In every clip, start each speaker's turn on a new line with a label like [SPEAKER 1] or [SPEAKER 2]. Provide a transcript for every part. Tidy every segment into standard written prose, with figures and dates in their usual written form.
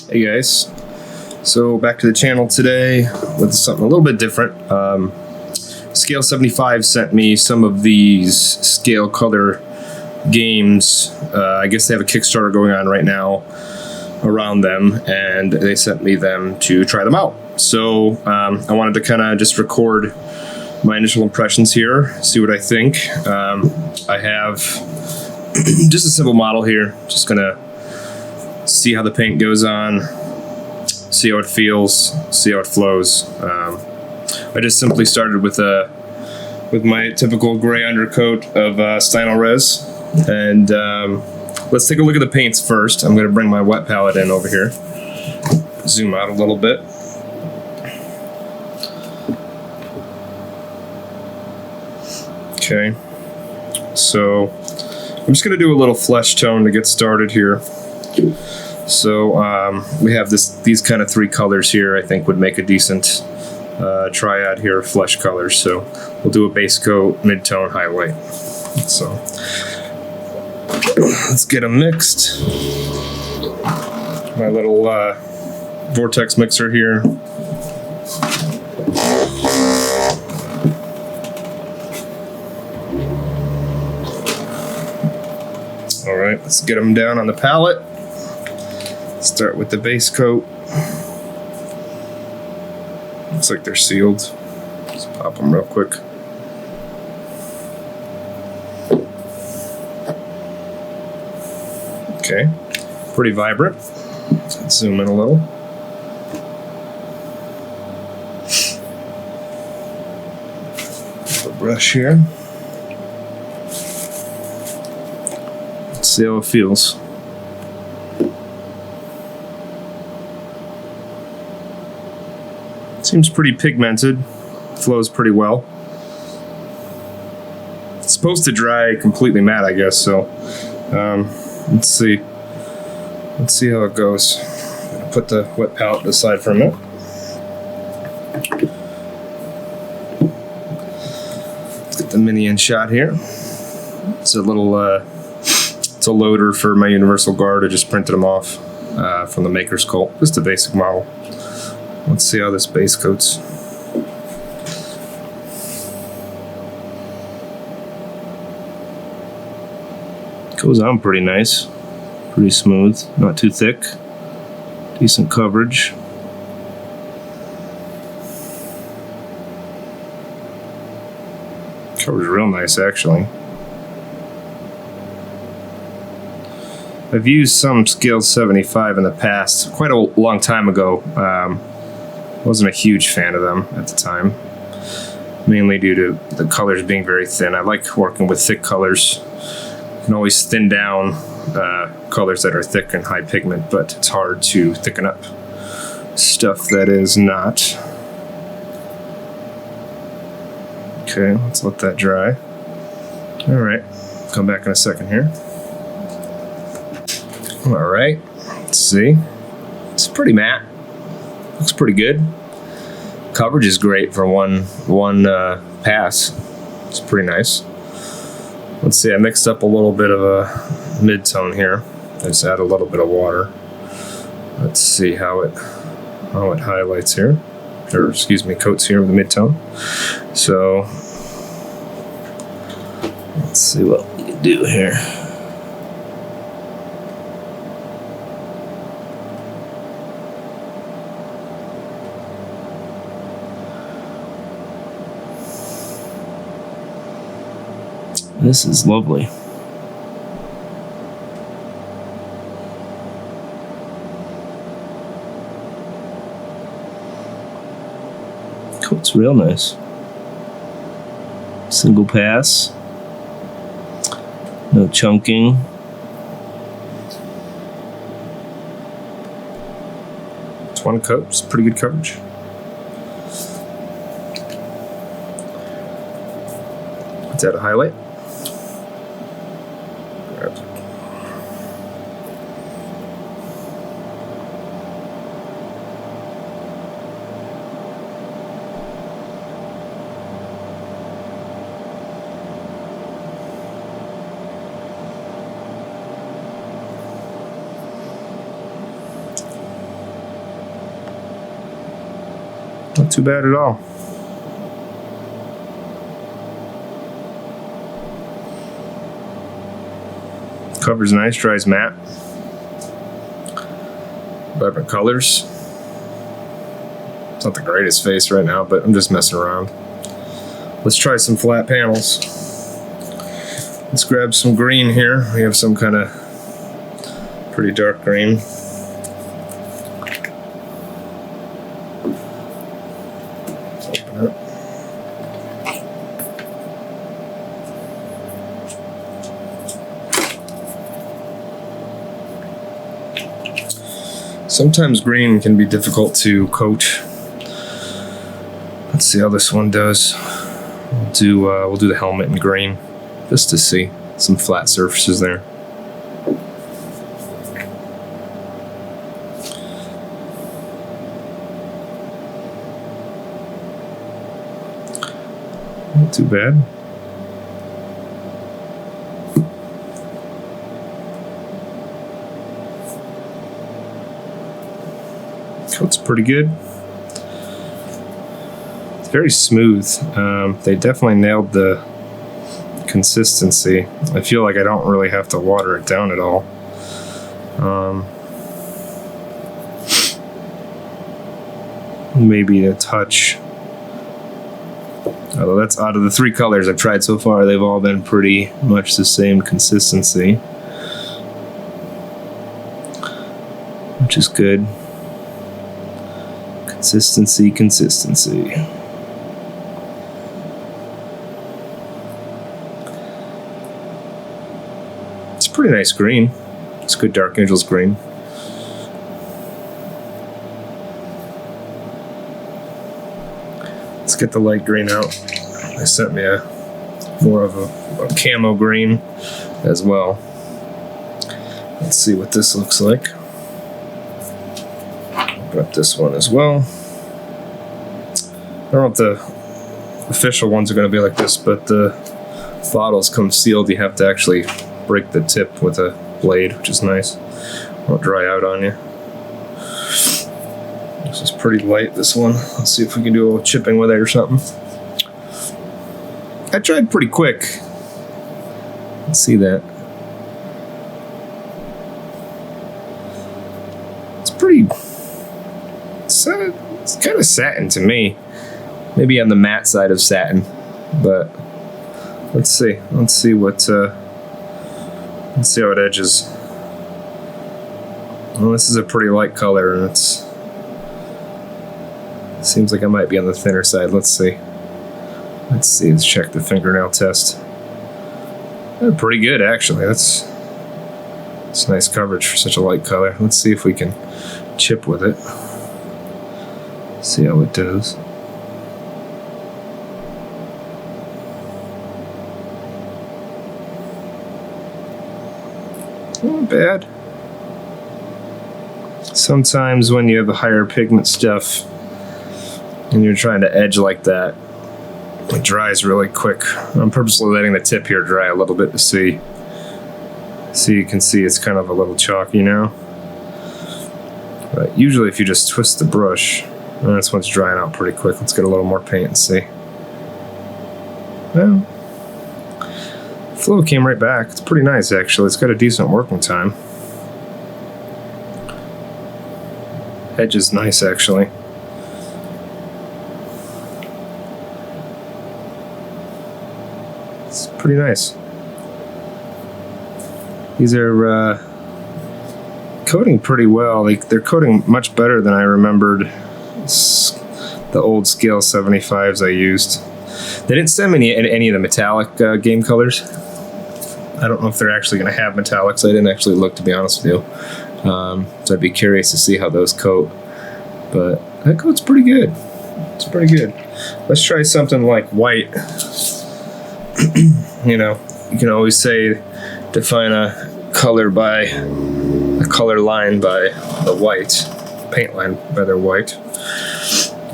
[SPEAKER 1] Hey guys, so back to the channel today with something a little bit different. Scale75 sent me some of these ScaleColor games. I guess they have a Kickstarter going on right now around them, and they sent me them to try them out. So I wanted to kind of just record my initial impressions here, see what I think. I have just a simple model here, just gonna see how the paint goes on, see how it feels, see how it flows. I just simply started with my typical gray undercoat of Stynol Res, and let's take a look at the paints first. I'm going to bring my wet palette in over here, zoom out a little bit. Okay, so I'm just going to do a little flesh tone to get started here. So we have these kind of three colors here I think would make a decent triad here of flesh colors. So we'll do a base coat, mid-tone, highlight. So let's get them mixed. My little vortex mixer here. All right, let's get them down on the palette. Start with the base coat. Looks like they're sealed. Just pop them real quick. Okay, pretty vibrant. Let's zoom in a little. The brush here. Let's see how it feels. Seems pretty pigmented, flows pretty well. It's supposed to dry completely matte, I guess, so let's see how it goes. I'm gonna put the wet palette aside for a minute. Let's get the mini in shot here. It's a little, it's a loader for my universal guard. I just printed them off from the Maker's Cult, just a basic model. Let's see how this base coats. Goes on pretty nice, pretty smooth, not too thick, decent coverage. Coverage real nice actually. I've used some Scale75 in the past, quite a long time ago. Wasn't a huge fan of them at the time, mainly due to the colors being very thin. I like working with thick colors. You can always thin down colors that are thick and high pigment, but it's hard to thicken up stuff that is not. Okay, let's let that dry. All right, come back in a second here. All right, let's see. It's pretty matte. Looks pretty good. Coverage is great for one pass. It's pretty nice. Let's see, I mixed up a little bit of a mid-tone here. I just add a little bit of water. Let's see how it highlights here, or excuse me, coats here with the mid-tone. So let's see what we can do here. This is lovely. Coat's real nice. Single pass. No chunking. It's one coat. It's pretty good coverage. Let's add a highlight. Not too bad at all. Cover's nice, dries matte. Vibrant colors. It's not the greatest face right now, but I'm just messing around. Let's try some flat panels. Let's grab some green here. We have some kind of pretty dark green. Open it. Sometimes green can be difficult to coat. Let's see how this one does. We'll do the helmet in green just to see some flat surfaces there. Not too bad. Coat's pretty good. It's very smooth. They definitely nailed the consistency. I feel like I don't really have to water it down at all. Maybe a touch. Although that's out of the 3 colors I've tried so far, they've all been pretty much the same consistency, which is good. Consistency. It's a pretty nice green. It's good Dark Angels green. Let's get the light green out. They sent me more of a camo green as well. Let's see what this looks like. Open up this one as well. I don't know if the official ones are going to be like this, but the bottles come sealed. You have to actually break the tip with a blade, which is nice. Won't dry out on you. This is pretty light, this one. Let's see if we can do a little chipping with it or something. I tried pretty quick. Let's see that. It's pretty... It's kind of satin to me. Maybe on the matte side of satin. But let's see. Let's see what... let's see how it edges. Well, this is a pretty light color, and it seems like I might be on the thinner side. Let's see. Let's check the fingernail test. Pretty good, actually. That's nice coverage for such a light color. Let's see if we can chip with it. See how it does. Not bad. Sometimes when you have a higher pigment stuff and you're trying to edge like that, it dries really quick. I'm purposely letting the tip here dry a little bit to see. So you can see it's kind of a little chalky now. But usually if you just twist the brush, this one's drying out pretty quick. Let's get a little more paint and see. Well, flow came right back. It's pretty nice, actually. It's got a decent working time. Edge is nice, actually. It's pretty nice. These are coating pretty well. They're coating much better than I remembered the old Scale75s I used. They didn't send me any of the metallic game colors. I don't know if they're actually going to have metallics. I didn't actually look, to be honest with you. So I'd be curious to see how those coat. But that coat's pretty good. It's pretty good. Let's try something like white. You know, you can always say define a color by a color line by the white, paint line by their white.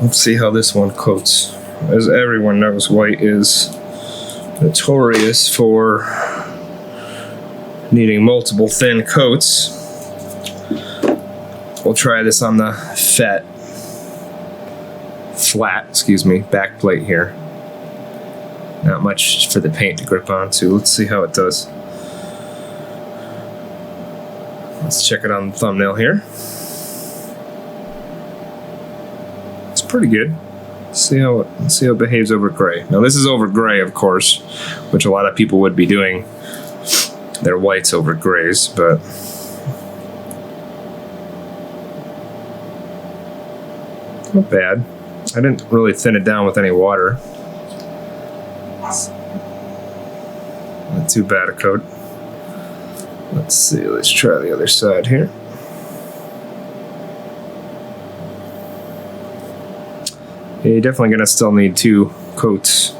[SPEAKER 1] Let's see how this one coats. As everyone knows, white is notorious for needing multiple thin coats. We'll try this on the flat, excuse me, back plate here. Not much for the paint to grip onto. Let's see how it does. Let's check it on the thumbnail here. It's pretty good. Let's see how it behaves over gray. Now this is over gray, of course, which a lot of people would be doing their whites over grays, but not bad. I didn't really thin it down with any water. Not too bad a coat. Let's see, let's try the other side here. Yeah, you're definitely gonna still need 2 coats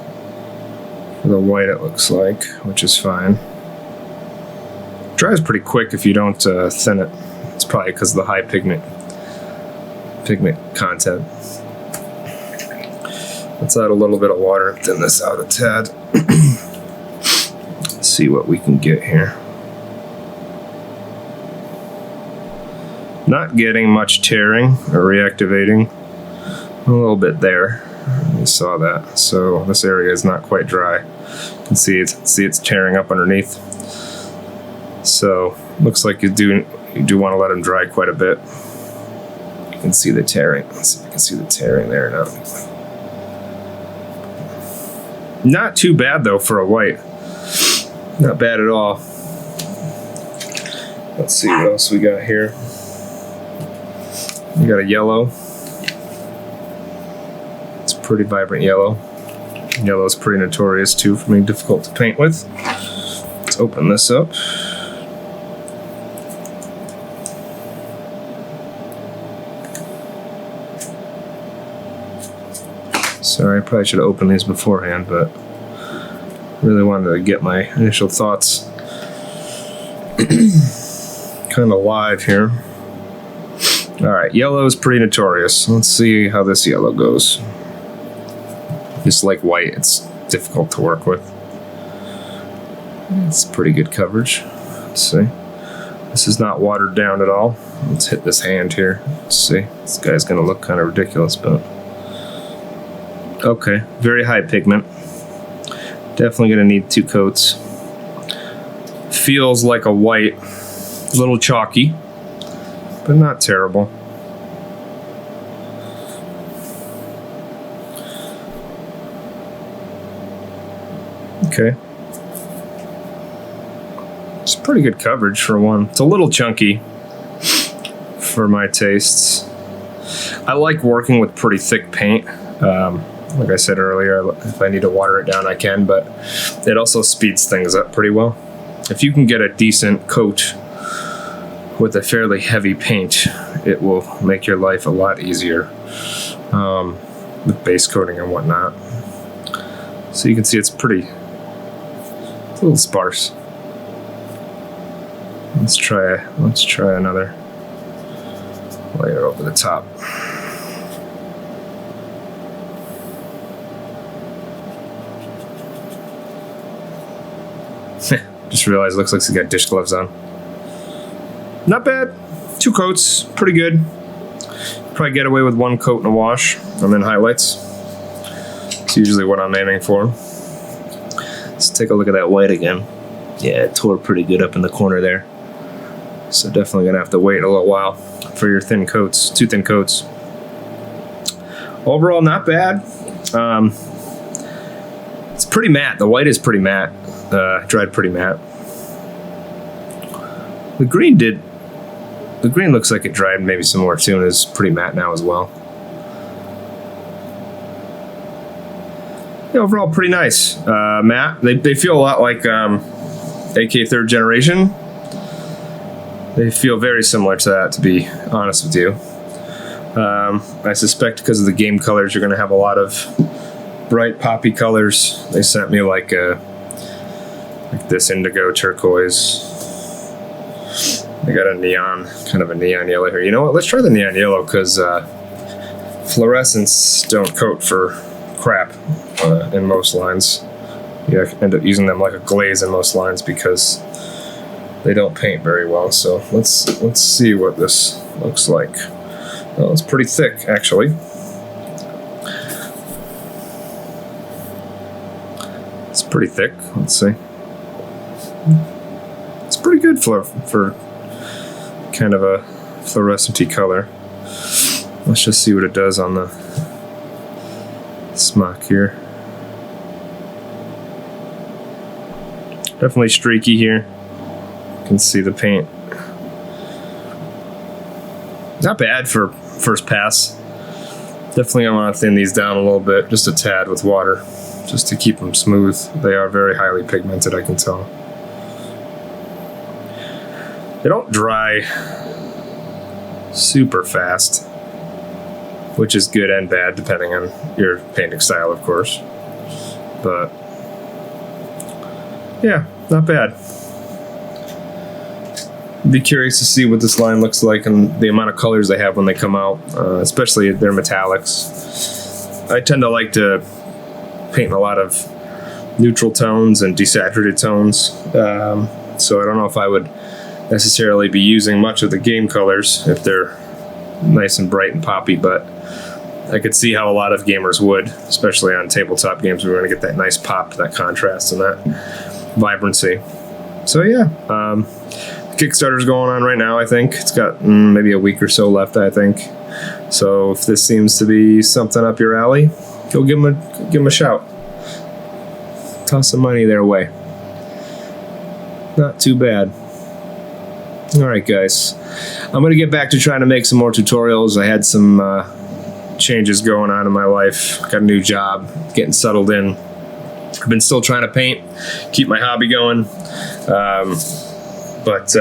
[SPEAKER 1] for the white, it looks like, which is fine. Dries pretty quick if you don't thin it. It's probably because of the high pigment content. Let's add a little bit of water and thin this out a tad. Let's see what we can get here. Not getting much tearing or reactivating. A little bit there. You saw that. So this area is not quite dry. You can see it's tearing up underneath. So looks like you do want to let them dry quite a bit. You can see the tearing. Let's see if you can see the tearing there now. Not too bad though for a white. Not bad at all. Let's see what else we got here. We got a yellow. It's pretty vibrant yellow. Yellow is pretty notorious too for being difficult to paint with. Let's open this up. Sorry, I probably should have opened these beforehand, but really wanted to get my initial thoughts kind of live here. Alright, yellow is pretty notorious. Let's see how this yellow goes. Just like white, it's difficult to work with. It's pretty good coverage. Let's see. This is not watered down at all. Let's hit this hand here. Let's see. This guy's gonna look kind of ridiculous, but okay, very high pigment. Definitely gonna need 2 coats. Feels like a white, a little chalky, but not terrible. Okay. It's pretty good coverage for one. It's a little chunky for my tastes. I like working with pretty thick paint. Like I said earlier, if I need to water it down, I can, but it also speeds things up pretty well. If you can get a decent coat with a fairly heavy paint, it will make your life a lot easier with base coating and whatnot. So you can see it's a little sparse. Let's try another layer over the top. Just realized it looks like he's got dish gloves on. Not bad. 2 coats, pretty good. Probably get away with 1 coat and a wash, and then highlights. It's usually what I'm aiming for. Let's take a look at that white again. Yeah, it tore pretty good up in the corner there. So definitely gonna have to wait a little while for your thin coats, 2 thin coats. Overall, not bad. It's pretty matte. The white is pretty matte. Dried pretty matte. The green looks like it dried maybe some more too, and is pretty matte now as well. Yeah, overall pretty nice. Matte. They feel a lot like AK 3rd generation. They feel very similar to that, to be honest with you. I suspect because of the game colors, you're going to have a lot of bright poppy colors. They sent me like this indigo turquoise. They got a neon, kind of a neon yellow here. You know what? Let's try the neon yellow because fluorescents don't coat for crap in most lines. You end up using them like a glaze in most lines because they don't paint very well. So let's see what this looks like. Well, it's pretty thick actually. pretty thick. Let's see. It's pretty good for kind of a fluorescent-y color. Let's just see what it does on the smock here. Definitely streaky here. You can see the paint. Not bad for first pass. Definitely I want to thin these down a little bit, just a tad with water, just to keep them smooth. They are very highly pigmented, I can tell. They don't dry super fast, which is good and bad depending on your painting style, of course. But yeah, not bad. Be curious to see what this line looks like and the amount of colors they have when they come out, especially their metallics. I tend to like to paint in a lot of neutral tones and desaturated tones, so I don't know if I would necessarily be using much of the game colors if they're nice and bright and poppy, but I could see how a lot of gamers would, especially on tabletop games. We're going to get that nice pop, that contrast, and that vibrancy. So yeah, Kickstarter's going on right now. I think it's got maybe a week or so left, I think. So if this seems to be something up your alley, go give them a shout. Toss some money their way. Not too bad. All right, guys. I'm gonna get back to trying to make some more tutorials. I had some changes going on in my life. Got a new job, getting settled in. I've been still trying to paint, keep my hobby going. But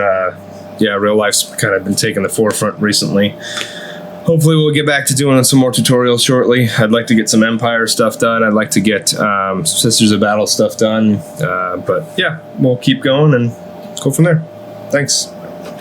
[SPEAKER 1] yeah, real life's kind of been taking the forefront recently. Hopefully we'll get back to doing some more tutorials shortly. I'd like to get some Empire stuff done. I'd like to get some Sisters of Battle stuff done. But yeah, we'll keep going and go from there. Thanks.